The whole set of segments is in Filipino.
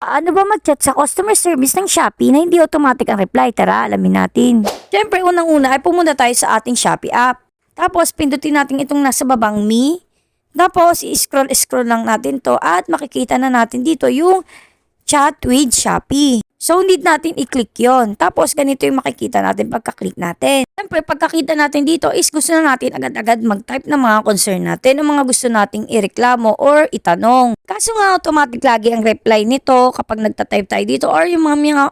Ano ba mag-chat sa customer service ng Shopee na hindi automatic ang reply? Tara, alamin natin. Siyempre, unang-una ay pumunta tayo sa ating Shopee app. Tapos, pindutin natin itong nasa babang me. Tapos, i-scroll lang natin to at makikita na natin dito yung chat with Shopee. So, need natin i-click yon. Tapos, ganito yung makikita natin pagka-click natin. Siyempre, pagkakita natin dito is gusto na natin agad-agad mag-type ng mga concern natin, ng mga gusto nating ireklamo or itanong. Kaso nga, automatic lagi ang reply nito kapag nagta-type tayo dito or yung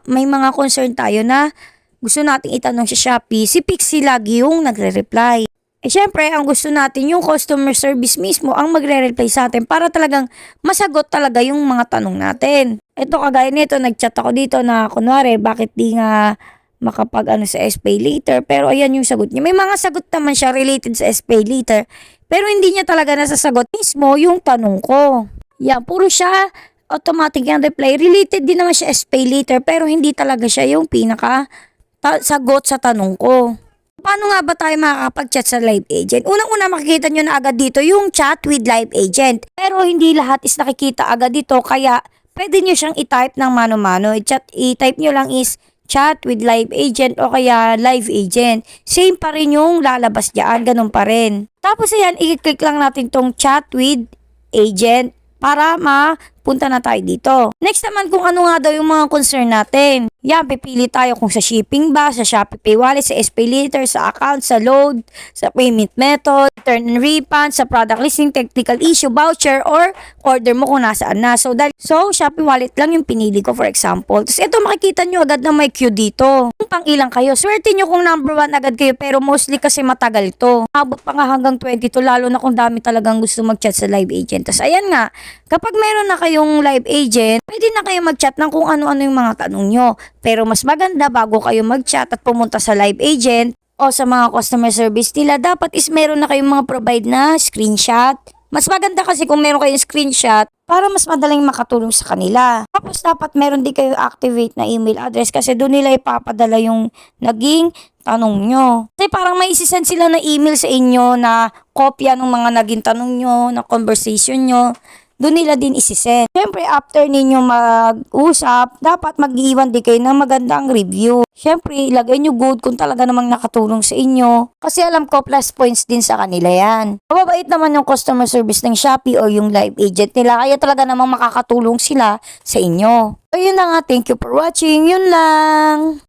may mga concern tayo na gusto nating itanong sa Shopee, si Pixie lagi yung nagre-reply. Eh syempre, ang gusto natin yung customer service mismo ang magre-reply sa atin para talagang masagot talaga yung mga tanong natin. Ito kagaya nito, nag-chat ako dito na kunwari, bakit di nga makapag sa SPay later, pero ayan yung sagot niya. May mga sagot naman siya related sa SPay later, pero hindi niya talaga nasasagot mismo yung tanong ko. Yan, puro siya automatic yung reply. Related din naman siya SPay later, pero hindi talaga siya yung sagot sa tanong ko. Paano nga ba tayo makakapag-chat sa live agent? Unang-una makikita nyo na agad dito yung chat with live agent. Pero hindi lahat is nakikita agad dito kaya pwede nyo siyang i-type ng mano-mano. I-type nyo lang is chat with live agent o kaya live agent. Same pa rin yung lalabas dyan, ganun pa rin. Tapos ayan, i-click lang natin tong chat with agent para mapunta na tayo dito. Next naman kung ano nga daw yung mga concern natin. Yan, pipili tayo kung sa shipping ba, sa Shopee Pay Wallet, sa SPay Later, sa account, sa load, sa payment method, return and refund, sa product listing, technical issue, voucher, or order mo kung nasaan na. So Shopee Wallet lang yung pinili ko for example. Tapos ito makikita nyo agad na may queue dito. Kung pang ilang kayo, swerte nyo kung number 1 agad kayo pero mostly kasi matagal to. Abot pa nga hanggang 22 lalo na kung dami talagang gusto mag-chat sa live agent. Tapos ayan nga, kapag meron na kayong live agent, pwede na kayo mag-chat ng kung ano-ano yung mga tanong nyo. Pero mas maganda bago kayo mag-chat at pumunta sa live agent o sa mga customer service nila, dapat is meron na kayong mga provide na screenshot. Mas maganda kasi kung meron kayong screenshot para mas madaling makatulong sa kanila. Tapos dapat meron din kayo activate na email address kasi doon nila ipapadala yung naging tanong nyo. Kasi parang may isisend sila na email sa inyo na kopya ng mga naging tanong nyo, na conversation nyo. Doon nila din isisend. Siyempre, after ninyo mag-usap, dapat mag-iwan din kayo ng magandang review. Siyempre, ilagay nyo good kung talaga namang nakatulong sa inyo. Kasi alam ko, plus points din sa kanila yan. Mababait naman yung customer service ng Shopee o yung live agent nila. Kaya talaga namang makakatulong sila sa inyo. So, yun na nga. Thank you for watching. Yun lang.